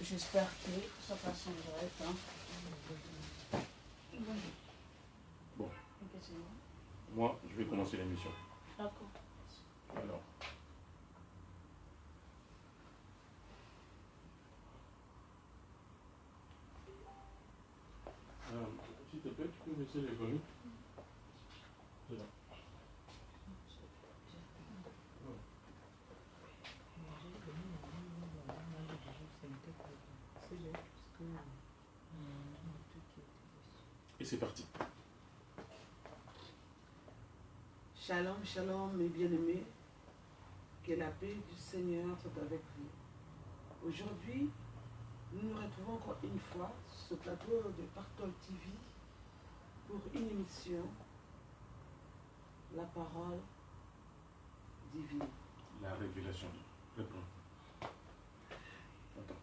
j'espère que ça passe en direct. Hein. Bon. Moi, je vais commencer l'émission. D'accord. Alors. S'il te plaît, tu peux baisser les volumes. C'est là. Et c'est parti. Shalom, shalom, mes bien-aimés. Que la paix du Seigneur soit avec vous. Aujourd'hui, nous nous retrouvons encore une fois sur ce plateau de Partol TV pour une émission, la parole divine. La révélation. Réponds. Attends.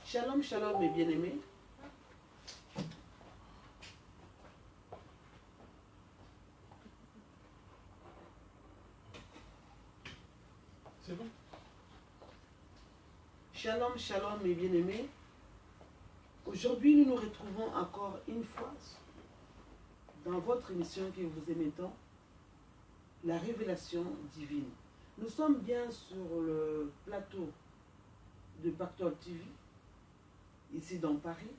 Shalom, shalom, mes bien-aimés. C'est bon? Shalom, shalom, mes bien-aimés. Aujourd'hui, nous nous retrouvons encore une fois dans votre émission que vous aimez tant, la révélation divine. Nous sommes bien sur le plateau de Partol TV, ici dans Paris.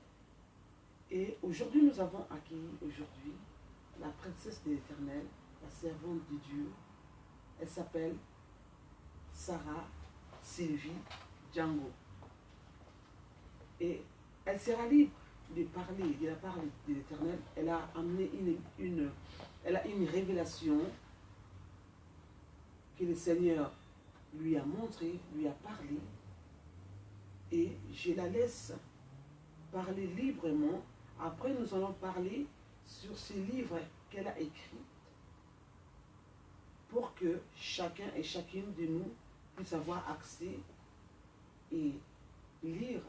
Et aujourd'hui, nous avons accueilli la princesse de l'Éternel, la servante de Dieu. Elle s'appelle Sarah Sylvie Django. Et elle sera libre de parler de la part de l'Éternel. Elle a amené une révélation que le Seigneur lui a montrée, lui a parlé. Et je la laisse parler librement. Après, nous allons parler sur ce livre qu'elle a écrit pour que chacun et chacune de nous puisse avoir accès et lire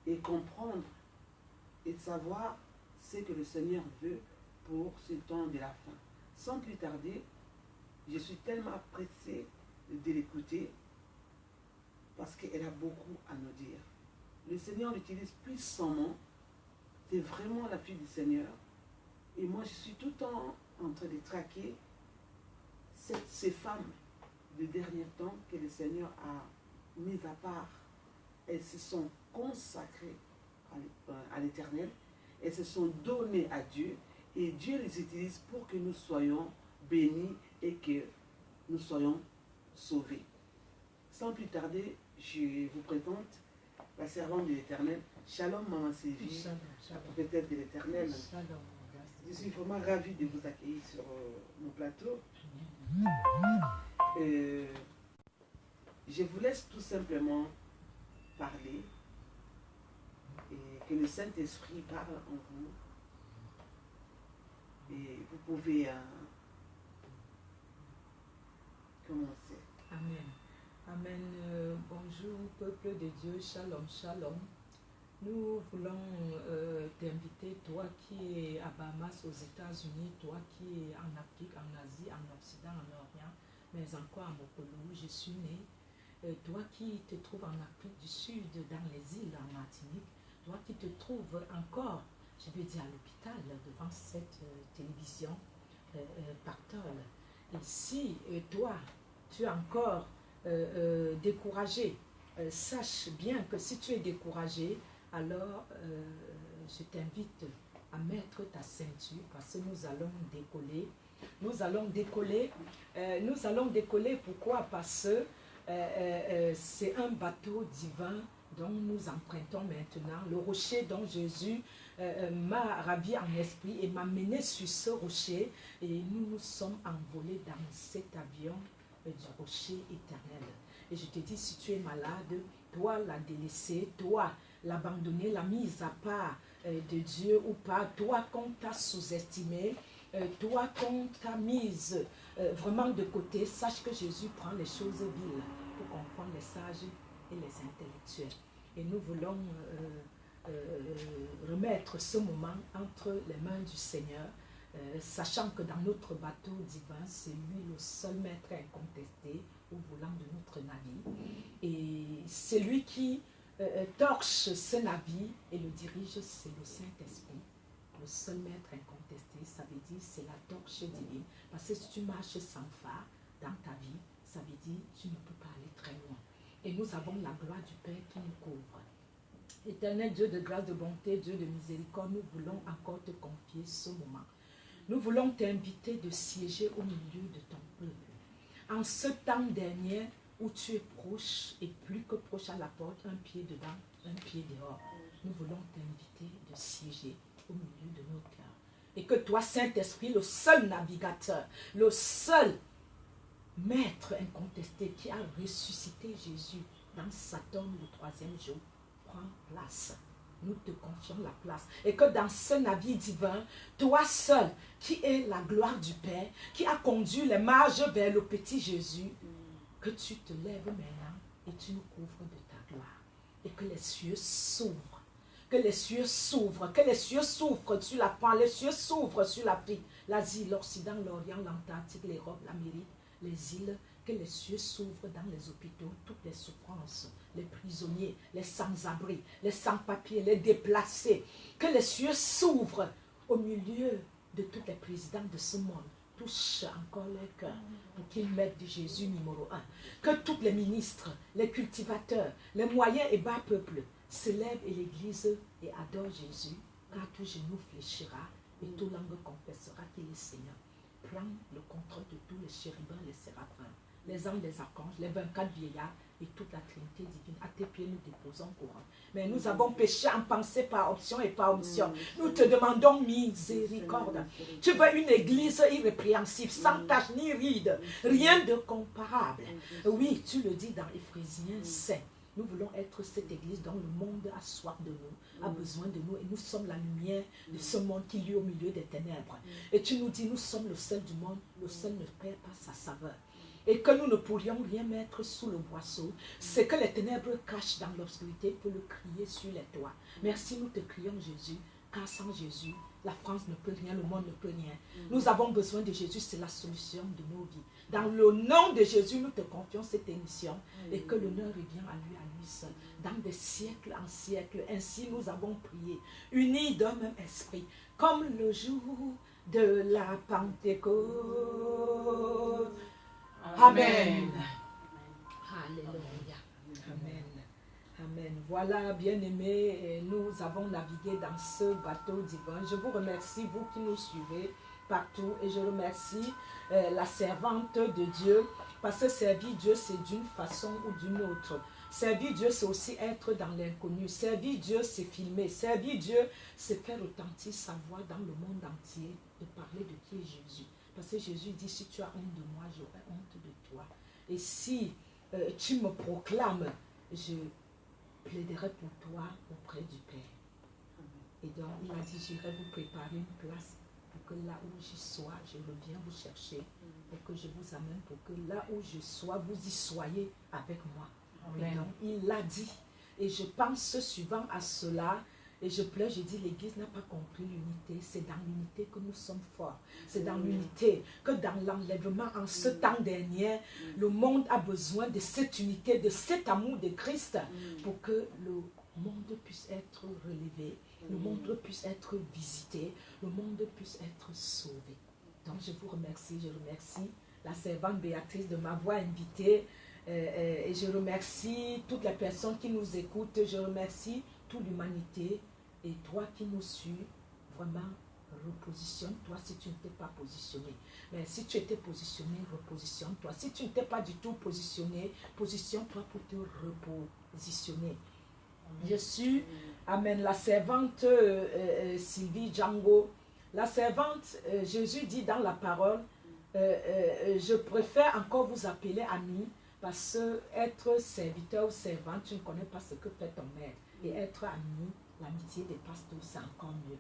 et comprendre et savoir ce que le Seigneur veut pour ce temps de la fin. Sans plus tarder, je suis tellement pressé de l'écouter parce qu'elle a beaucoup à nous dire. Le Seigneur l'utilise puissamment. C'est vraiment la fille du Seigneur. Et moi, je suis tout le temps en train de traquer ces femmes de dernier temps que le Seigneur a mis à part. Elles se sont consacrées à l'Éternel. Elles se sont données à Dieu. Et Dieu les utilise pour que nous soyons bénis et que nous soyons sauvés. Sans plus tarder, je vous présente la servante de l'Éternel. Shalom, Maman Sylvie, peut-être de l'Éternel. Je suis vraiment ravie de vous accueillir sur mon plateau. Je vous laisse tout simplement parler et que le Saint-Esprit parle en vous. Et vous pouvez commencer. Amen. Amen. Bonjour, peuple de Dieu. Shalom, shalom. Nous voulons t'inviter, toi qui es à Bahamas, aux États-Unis, toi qui es en Afrique, en Asie, en Occident, en Orient, mais encore à Mopolo, où je suis né. Toi qui te trouves en Afrique du Sud, dans les îles, en Martinique, toi qui te trouves encore, je veux dire, à l'hôpital, devant cette télévision Partol. Et si toi, tu es encore découragé, sache bien que si tu es découragé, alors je t'invite à mettre ta ceinture parce que nous allons décoller. Nous allons décoller, pourquoi? Parce que c'est un bateau divin dont nous empruntons maintenant. Le rocher dont Jésus m'a ravi en esprit et m'a mené sur ce rocher. Et nous nous sommes envolés dans cet avion du rocher éternel. Et je te dis, si tu es malade, toi la délaissée, toi l'abandonner, la mise à part de Dieu ou pas, toi qu'on t'a sous-estimé, toi qu'on t'a mise vraiment de côté, sache que Jésus prend les choses viles pour comprendre les sages et les intellectuels. Et nous voulons remettre ce moment entre les mains du Seigneur sachant que dans notre bateau divin, c'est lui le seul maître incontesté au volant de notre navire. Et c'est lui qui torche ce navire et le dirige, c'est le Saint-Esprit. Le seul maître incontesté, ça veut dire c'est la torche divine. Parce que si tu marches sans phare dans ta vie, ça veut dire tu ne peux pas aller très loin. Et nous avons la gloire du Père qui nous couvre. Éternel Dieu de grâce, de bonté, Dieu de miséricorde, nous voulons encore te confier ce moment. Nous voulons t'inviter de siéger au milieu de ton peuple. En ce temps dernier où tu es proche et plus que proche à la porte, un pied dedans, un pied dehors, nous voulons t'inviter de siéger au milieu de nos cœurs. Et que toi, Saint-Esprit, le seul navigateur, le seul maître incontesté qui a ressuscité Jésus dans sa tombe le 3e jour, prends place. Nous te confions la place. Et que dans ce navire divin, toi seul, qui es la gloire du Père, qui a conduit les mages vers le petit Jésus, que tu te lèves maintenant et tu nous couvres de ta gloire. Et que les cieux s'ouvrent. Que les cieux s'ouvrent. Que les cieux s'ouvrent sur la France. Les cieux s'ouvrent sur l'Afrique, l'Asie, l'Occident, l'Orient, l'Antarctique, l'Europe, l'Amérique, les îles. Que les cieux s'ouvrent dans les hôpitaux, toutes les souffrances, les prisonniers, les sans-abri, les sans-papiers, les déplacés. Que les cieux s'ouvrent au milieu de tous les présidents de ce monde. Touche encore leur cœur pour qu'ils mettent de Jésus numéro 1. Que tous les ministres, les cultivateurs, les moyens et bas peuples se lèvent et l'Église et adorent Jésus, car tout genou fléchira et toute langue confessera qu'il est Seigneur. Prends le contrôle de tous les chérubins, les séraphins, les anges, les archanges, les 24 vieillards et toute la Trinité divine. À tes pieds, nous déposons courant. Mais nous avons péché en pensée par option et par omission. Nous te demandons miséricorde. Tu veux une église irrépréhensible, sans tache ni ride, rien de comparable. Oui, tu le dis dans Éphésiens 5. Nous voulons être cette église dont le monde a soif de nous, a besoin de nous. Et nous sommes la lumière de ce monde qui luit au milieu des ténèbres. Et tu nous dis, nous sommes le sel du monde, le sel ne perd pas sa saveur. Et que nous ne pourrions rien mettre sous le boisseau. Ce que les ténèbres cachent dans l'obscurité peut le crier sur les toits. Merci, nous te crions Jésus, car sans Jésus, la France ne peut rien, le monde ne peut rien. Nous avons besoin de Jésus, c'est la solution de nos vies. Dans le nom de Jésus, nous te confions cette émission et que l'honneur revient à lui seul. Dans des siècles en siècles, ainsi nous avons prié, unis d'un même esprit, comme le jour de la Pentecôte. Amen. Alléluia. Amen. Amen. Voilà, bien-aimés, nous avons navigué dans ce bateau divin. Je vous remercie, vous qui nous suivez partout, et je remercie la servante de Dieu, parce que servir Dieu, c'est d'une façon ou d'une autre. Servir Dieu, c'est aussi être dans l'inconnu. Servir Dieu, c'est filmer. Servir Dieu, c'est faire retentir sa voix dans le monde entier, de parler de qui est Jésus. Parce que Jésus dit, si tu as honte de moi, j'aurai honte de toi. Et si tu me proclames, je plaiderai pour toi auprès du Père. Et donc, il a dit, j'irai vous préparer une place pour que là où j'y sois, je reviens vous chercher, pour que je vous amène, pour que là où je sois, vous y soyez avec moi. Amen. Et donc, il l'a dit. Et je pense souvent à cela, et je pleure, je dis, l'Église n'a pas compris l'unité. C'est dans l'unité que nous sommes forts. C'est dans l'unité que dans l'enlèvement, en ce temps dernier, le monde a besoin de cette unité, de cet amour de Christ, pour que le monde puisse être relevé, le monde puisse être visité, le monde puisse être sauvé. Donc je vous remercie, je remercie la servante Béatrice de m'avoir invitée, et je remercie toutes les personnes qui nous écoutent, je remercie toute l'humanité, et toi qui nous suis, vraiment repositionne-toi si tu ne t'es pas positionné. Mais si tu étais positionné, repositionne-toi. Si tu n'étais pas du tout positionné, positionne-toi pour te repositionner. Je suis, amen, la servante Sylvie Django. La servante, Jésus dit dans la parole, je préfère encore vous appeler ami, parce que être serviteur ou servante, tu ne connais pas ce que fait ton maître. Et être ami, l'amitié dépasse tout, c'est encore mieux.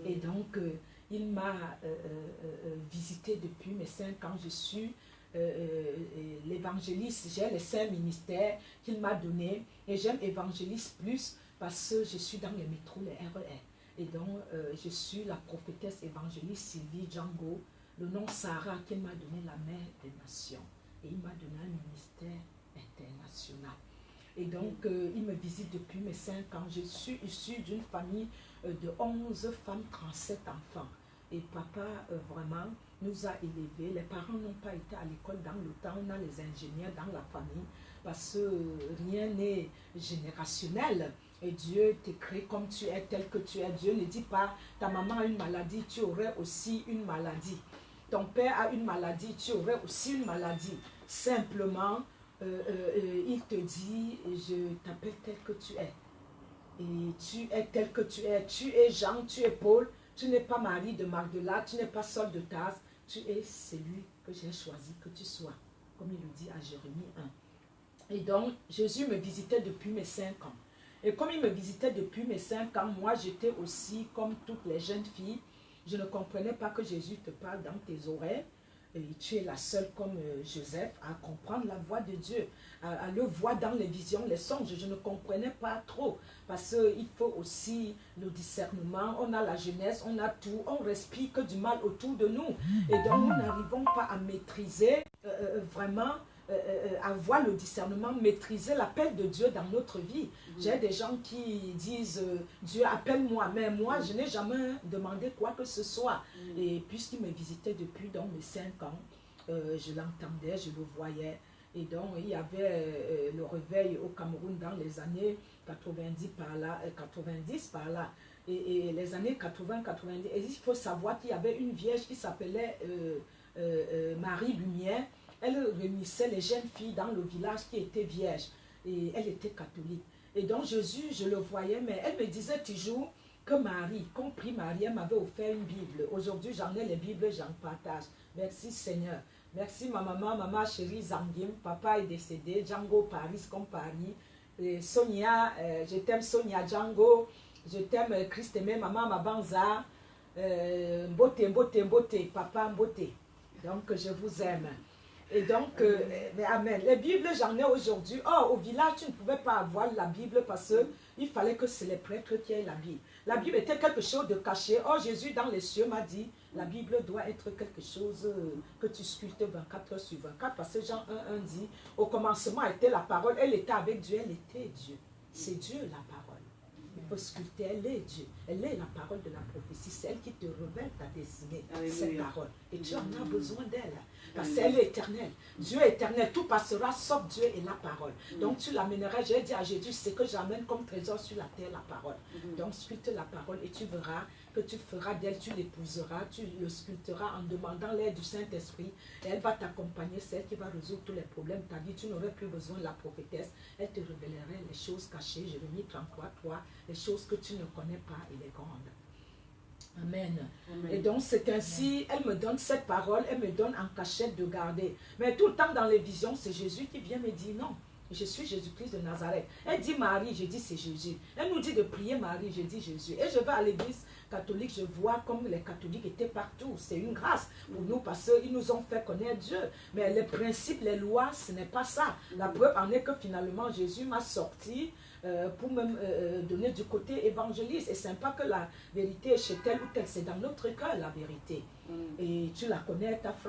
Et donc, il m'a visité depuis mes 5 ans. Je suis l'évangéliste, j'ai les 5 ministères qu'il m'a donnés. Et j'aime évangéliste plus parce que je suis dans les métros, les RER. Et donc, je suis la prophétesse évangéliste Sylvie Django, le nom Sarah qui m'a donné la mère des nations. Et il m'a donné un ministère international. Et donc, il me visite depuis mes 5 ans. Je suis issue d'une famille de 11 femmes, 37 enfants. Et papa, vraiment, nous a élevés. Les parents n'ont pas été à l'école dans le temps. On a les ingénieurs dans la famille parce que rien n'est générationnel. Et Dieu te crée comme tu es, tel que tu es. Dieu ne dit pas, ta maman a une maladie, tu aurais aussi une maladie. Ton père a une maladie, tu aurais aussi une maladie. Simplement, il te dit, je t'appelle tel que tu es. Et tu es tel que tu es. Tu es Jean, tu es Paul. Tu n'es pas Marie de Magdala, tu n'es pas Saul de Tarse. Tu es celui que j'ai choisi que tu sois. Comme il le dit à Jérémie 1. Et donc, Jésus me visitait depuis mes 5 ans. Et comme il me visitait depuis mes 5 ans, moi j'étais aussi comme toutes les jeunes filles. Je ne comprenais pas que Jésus te parle dans tes oreilles. Et tu es la seule comme Joseph à comprendre la voix de Dieu, à le voir dans les visions, les songes. Je ne comprenais pas trop parce qu'il faut aussi le discernement. On a la jeunesse, on a tout, on respire que du mal autour de nous. Et donc nous n'arrivons pas à maîtriser vraiment, avoir le discernement, maîtriser l'appel de Dieu dans notre vie. J'ai des gens qui disent Dieu appelle-moi, mais moi je n'ai jamais demandé quoi que ce soit. Et puisqu'il me visitait depuis donc mes 5 ans, je l'entendais, je le voyais. Et donc il y avait le réveil au Cameroun dans les années 90 par là. Et les années 80-90, et il faut savoir qu'il y avait une vierge qui s'appelait Marie Lumière. Elle réunissait les jeunes filles dans le village qui étaient vierges. Et elle était catholique. Et donc Jésus, je le voyais, mais elle me disait toujours que Marie, compris Marie, elle m'avait offert une Bible. Aujourd'hui, j'en ai les Bibles, j'en partage. Merci Seigneur. Merci ma maman chérie Zangim. Papa est décédé. Django Paris comme Paris. Et Sonia, je t'aime Sonia Django. Je t'aime Christ aimé, maman Mabanza. Mbote, papa Mbote. Donc je vous aime. Et donc, amen. Les Bibles, j'en ai aujourd'hui. Oh, au village, tu ne pouvais pas avoir la Bible parce qu'il fallait que c'est les prêtres qui aient la Bible. La Bible était quelque chose de caché. Oh, Jésus dans les cieux m'a dit, la Bible doit être quelque chose que tu sculptes 24 heures sur 24. Parce que Jean 1 dit, au commencement était la parole, elle était avec Dieu, elle était Dieu. C'est Dieu la parole. Il faut sculpter, elle est Dieu. Elle est la parole de la prophétie. C'est elle qui te révèle ta destinée, cette parole. Et tu en as besoin d'elle. Parce qu'elle est éternelle. Dieu est éternel. Tout passera sauf Dieu et la parole. Donc tu l'amèneras. J'ai dit à Jésus, c'est que j'amène comme trésor sur la terre la parole. Donc sculpte la parole et tu verras que tu feras d'elle, tu l'épouseras, tu le sculpteras en demandant l'aide du Saint-Esprit. Et elle va t'accompagner, c'est elle qui va résoudre tous les problèmes. Tu as dit, tu n'aurais plus besoin de la prophétesse. Elle te révélerait les choses cachées. Jérémie 33, les choses que tu ne connais pas et les grandes. Amen. Amen. Et donc c'est ainsi, elle me donne cette parole, elle me donne en cachette de garder. Mais tout le temps dans les visions, c'est Jésus qui vient me dire non. Je suis Jésus-Christ de Nazareth. Elle dit Marie, je dis c'est Jésus. Elle nous dit de prier Marie, je dis Jésus. Et je vais à l'église catholique, je vois comme les catholiques étaient partout. C'est une grâce pour nous parce qu'ils nous ont fait connaître Dieu. Mais les principes, les lois, ce n'est pas ça. La preuve en est que finalement Jésus m'a sorti pour me donner du côté évangéliste. Et ce n'est pas que la vérité est chez tel ou tel, c'est dans notre cœur la vérité. Et tu la connais, ta femme.